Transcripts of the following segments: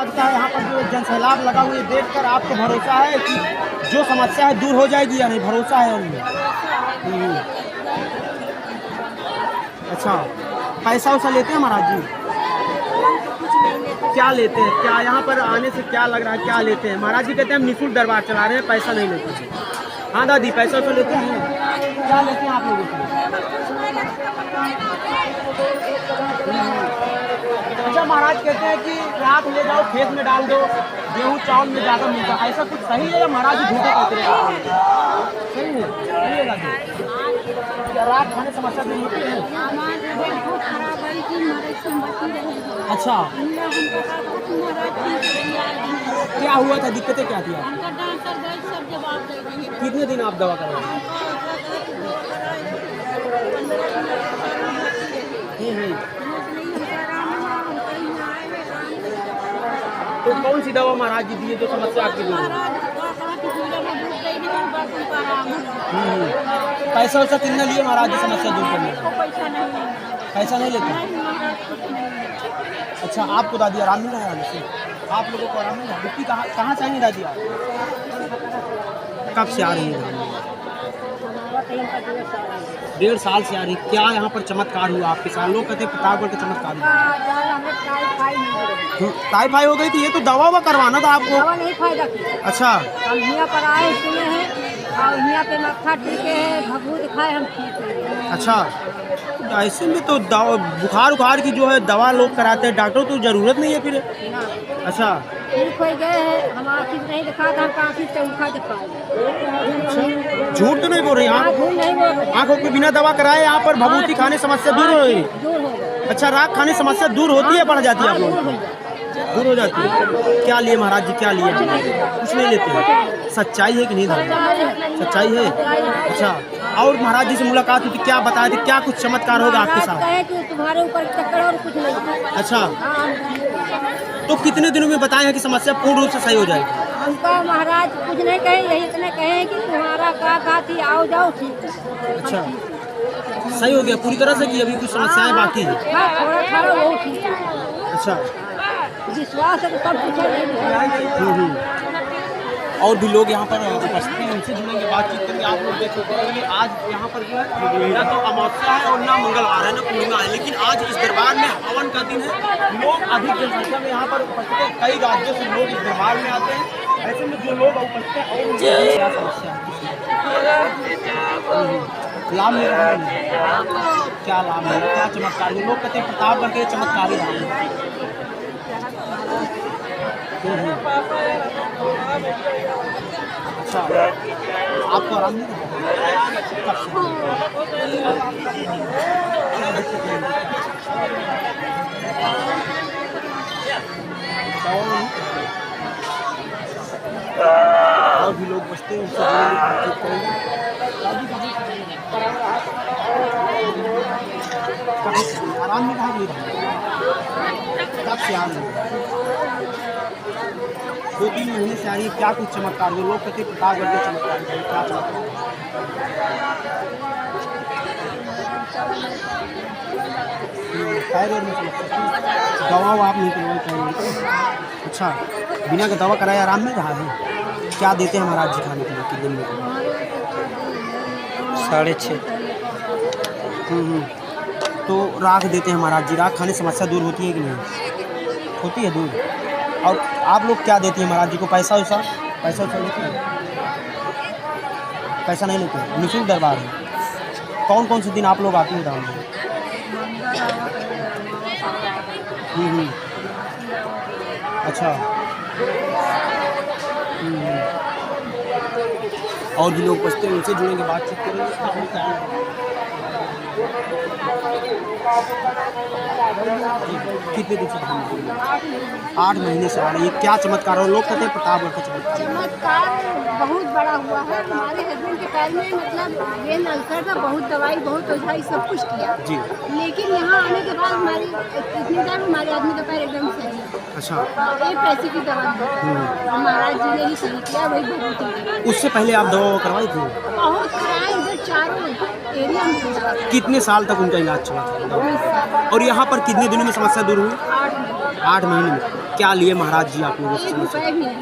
लगता है यहाँ पर जो जनसैलाब लगा हुआ है देखकर आपको भरोसा है कि जो समस्या है दूर हो जाएगी या नहीं, भरोसा है उनमें? अच्छा, पैसा वैसा लेते हैं महाराज जी? क्या लेते हैं, क्या यहाँ पर आने से क्या लग रहा है, क्या लेते हैं? महाराज जी कहते हैं हम निःशुल्क दरबार चला रहे हैं, पैसा नहीं लेते। हाँ दादी, पैसा वैसा लेते हैं? क्या लेते हैं आप लोगों से? अच्छा, महाराज कहते हैं कि रात ले जाओ खेत में डाल दो, गेहूँ चावल में ज़्यादा मिलता है, ऐसा कुछ सही है या महाराज जी झूठे कहते हैं? सही है, सही है दादी। क्या रात खाने समस्या दूर होती है? अच्छा, क्या हुआ था, दिक्कतें क्या थी आपको? कितने दिन आप दवा करवाए? तो कौन सी दवा महाराज जी दिए जो समस्या आपकी दूर हुई? पैसा वैसा कितना लिए महाराज जी समस्या दूर करने का? पैसा नहीं लेते? अच्छा, आपको दादी आराम नहीं रहा है? आप लोगों को आराम नहीं रहा? दुखी कहाँ से आएंगे दादी आप? कब से आ रही है? 1.5 साल से आ रही। क्या यहाँ पर चमत्कार हुआ आपके साथ? लोग कहते हैं प्रतापगढ़ का चमत्कार हुआ। टाइफाइड हो गई थी, ये तो दवा ववा करवाना था आपको। दवा नहीं फायदा की। अच्छा, हम यहाँ पर आए सुने हैं और यहाँ पे मक्खा टीके हैं, भभू दिखाए, हम ठीक है। अच्छा, ऐसे में तो बुखार उखार की जो है दवा लोग कराते हैं, डॉक्टर तो जरूरत नहीं है फिर। अच्छा, ठीक हो गए हैं, हम आँखिस नहीं दिखा था, हम आँखिस चौखा दिखाए। झूठ तो नहीं बोल रही आप? आँखों के बिना दवा कराए यहाँ पर भभूति खाने समस्या दूर हो रही? अच्छा, राख खाने समस्या दूर होती है, बढ़ जाती है आप लोगों? दूर हो जाती है। क्या लिए महाराज जी, क्या लिए? कुछ नहीं लेते हैं। सच्चाई है कि नहीं दादा? सच्चाई है। अच्छा, और महाराज जी से मुलाकात हुई थी, क्या बताए थे, क्या कुछ चमत्कार होगा आपके साथ? तुम्हारे ऊपर चक्कर और कुछ नहीं। अच्छा, तो कितने दिनों में बताए हैं कि समस्या पूर्ण रूप से सही हो जाएगी? हमको महाराज कुछ नहीं कहे, यही इतने कहे हैं कि तुम्हारा का थी, आओ जाओ ठीक। अच्छा, सही हो गया पूरी तरह से कि अभी कुछ समस्याएं बाकी है? थोड़ा वो ठीक है। अच्छा, विश्वास है तो सब कुछ है। और भी लोग यहाँ पर उपस्थित हैं, उनसे जुड़ेंगे, बातचीत करेंगे। आप लोग देख सकते हैं कि आज यहाँ पर जो है ना तो अमावस्या है और ना मंगलवार है ना पूर्णिमा है, लेकिन आज इस दरबार में हवन का दिन है। लोग अधिक जनसंख्या में यहाँ पर उपस्थित हैं, कई राज्यों से लोग इस दरबार में आते हैं। ऐसे में जो लोग उपस्थित हैं और क्या समस्या है, लाभ मिल रहा है? क्या लाभ है, क्या चमत्कार? लोग कहते हैं प्रतापगढ़ के चमत्कारी रहे हैं। अच्छा, आपको आराम नहीं और भी लोग बचते हैं, उनसे बातचीत करेंगे। आराम नहीं कहा, कब से आ रही है? 2-3 महीने से आ रही है। क्या कुछ चमत्कार हुए? लोग कहते प्रतापगढ़ के चमत्कार है, क्या चमत्कार? पैर में समस्या, दवा आप नहीं करवाई? अच्छा, बिना का दवा कराए आराम नहीं रहा है? क्या देते हैं महाराज जी खाने के लिए कितने दिन में? 6.5। तो राख देते हैं महाराज जी। राख खाने समस्या दूर होती है कि नहीं होती है? दूर। और आप लोग क्या देती हैं महाराज जी को? पैसा वैसा लेते हैं? पैसा नहीं लेते हैं, निःशुल्क दरबार है। कौन कौन से दिन आप लोग आते हैं दाम में? अच्छा, और भी लोग बचते हैं, उनसे जुड़ेंगे, बातचीत करेंगे। कितने दिन से? 8 महीने से आ रही है। क्या चमत्कार है? लोग कहते हैं प्रतापगढ़ का चमत्कार बहुत बड़ा हुआ है। हमारे हस्बैंड के पैर में मतलब वेन अल्सर का बहुत दवाई, बहुत ओझाई, सब कुछ किया जी, लेकिन यहाँ आने के बाद हमारी इतनी टाइम हमारे आदमी का पैर एकदम सही है। अच्छा, एक पैसे की दवा महाराज जी ने ही सही किया, वही बहुत। उससे पहले आप दवा करवाई थी? बहुत कराए, इधर चारों एरिया में। कितने साल तक उनका इलाज चला था? और यहाँ पर कितने दिनों में समस्या दूर हुई? 8 महीने में। क्या लिए महाराज जी आप लोगों से? 1 रुपए भी नहीं।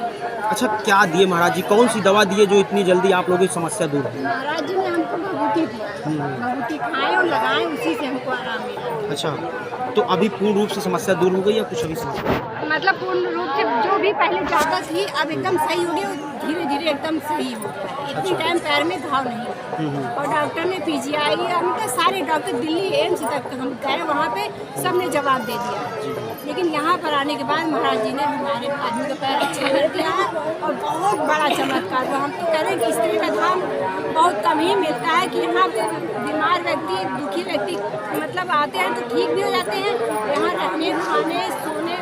अच्छा, क्या दिए महाराज जी? कौन सी दवा दिए जो इतनी जल्दी आप लोगों की समस्या दूर हो? महाराज जी ने हमको भभूति दी, भभूति खाए और लगाए, उसी से हमको आराम मिला। अच्छा, तो अभी पूर्ण रूप से समस्या दूर हो गई या कुछ अभी समस्या? मतलब पूर्ण रूप से जो भी पहले ज़्यादा थी अब एकदम सही हो गया, धीरे धीरे एकदम सही हो गया। इतनी टाइम पैर में घाव नहीं हुआ। और डॉक्टर ने PGI मतलब सारे डॉक्टर दिल्ली एम्स तक हम गए, वहाँ पे सब ने जवाब दे दिया। लेकिन यहाँ पर आने के बाद महाराज जी ने हमारे आदमी का पैर अच्छा कर दिया है और बहुत बड़ा चमत्कार। तो हम तो कह रहे हैं कि स्त्री का धाम बहुत कम ही मिलता है कि यहाँ पे बीमार व्यक्ति, दुखी व्यक्ति मतलब आते हैं तो ठीक भी हो जाते हैं। यहाँ रहने, खाने, सोने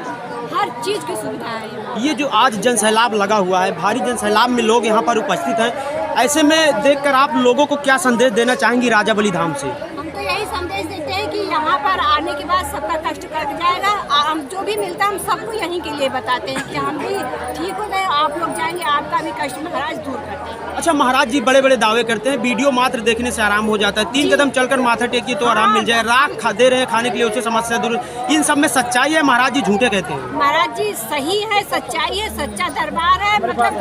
हर चीज़ की सुविधा है। ये जो आज जन सैलाब लगा हुआ है, भारी जन सैलाब में लोग यहाँ पर उपस्थित हैं, ऐसे में देखकर आप लोगों को क्या संदेश देना चाहेंगी राजाबली धाम से? हम तो यही संदेश देते हैं कि यहाँ पर आने के बाद सबका कष्ट कट जाएगा। हम जो भी मिलता है हम सबको यहीं के लिए बताते हैं कि हम भी ठीक हो गए, आप लोग जाएंगे, आपका भी कष्ट महाराज दूर करते हैं। अच्छा, महाराज जी बड़े बड़े दावे करते हैं, वीडियो मात्र देखने से आराम हो जाता है, 3 कदम चलकर माथा टेकिए तो आराम मिल जाए, राख दे रहे हैं खाने के लिए, उससे समस्या दूर। इन सब में सच्चाई है? महाराज जी झूठे कहते हैं? महाराज जी सही है, सच्चाई है, सच्चा दरबार है, मतलब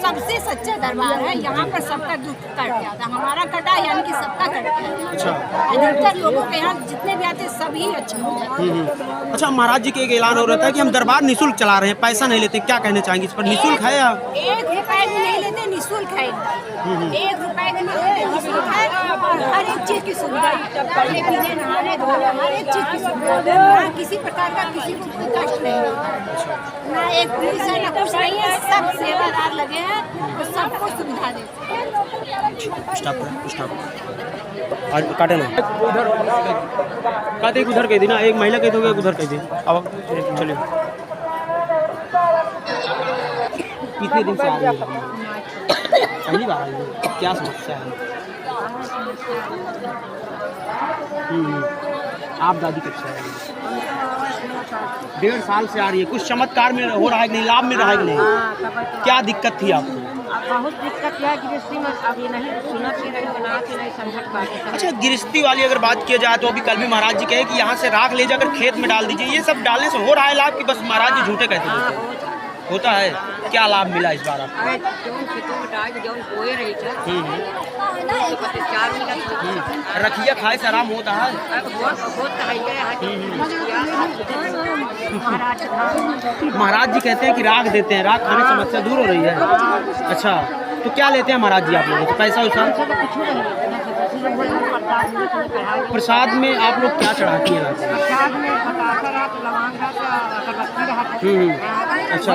सबसे सच्चा दरबार है। यहाँ पर सबका दुख कट जाता, हमारा कटा यानी कि सबका कट गया। अच्छा, अधिकतर लोगों के यहाँ जितने भी आते हैं सभी अच्छे हो जाते हैं। अच्छा, महाराज जी के एक ऐलान हो रहा था कि हम दरबार निःशुल्क चला रहे हैं, पैसा नहीं लेते, क्या कहना चाहेंगे इस पर? निःशुल्क है या 1 रुपए भी नहीं लेते, निःशुल्क है एकदम। 1 रुपए भी नहीं लेते, निःशुल्क है और हर एक चीज की सुविधा, खाने पीने, नहाने धोने हर एक चीज की सुविधा। यहाँ किसी प्रकार का किसी को कोई कष्ट नहीं है, ना एक पुलिस है ना कुछ नहीं है, सब सेवादार लगे हैं और सबको सुविधा देते हैं। और काटे ना कहते उधर कह दी ना, एक महिला कहते हो उधर कह दी। अब चलिए, कितने दिन से आ रही है? पहली बार आई है? क्या समस्या है? आप दादी कब से आ रही है? 1.5 साल से आ रही है। कुछ चमत्कार में हो रहा है कि नहीं, लाभ मिल रहा है कि नहीं? क्या दिक्कत थी आपको? बहुत दिक्कत है गृहस्थी में, अभी नहीं सुनत के नहीं बनाते नहीं समझत पाते। अच्छा, गृहस्थी वाली अगर बात किया जाए तो अभी कल भी महाराज जी कहे कि यहाँ से राख ले जाकर खेत में डाल दीजिए, ये सब डालने से हो रहा है लाभ कि बस महाराज जी झूठे कहते हैं? होता है। क्या लाभ मिला इस बार आपको? अरे जौन खेतों में डाल जौन बोए रही थे तो कहते 4 मिनट रखिया खाए से आराम होता है। महाराज जी कहते हैं कि राख देते हैं, राख खाने से समस्या दूर हो रही है। अच्छा, तो क्या लेते हैं महाराज जी आप लोग? तो पैसा वैसा प्रसाद में आप लोग क्या चढ़ाती हैं? अच्छा,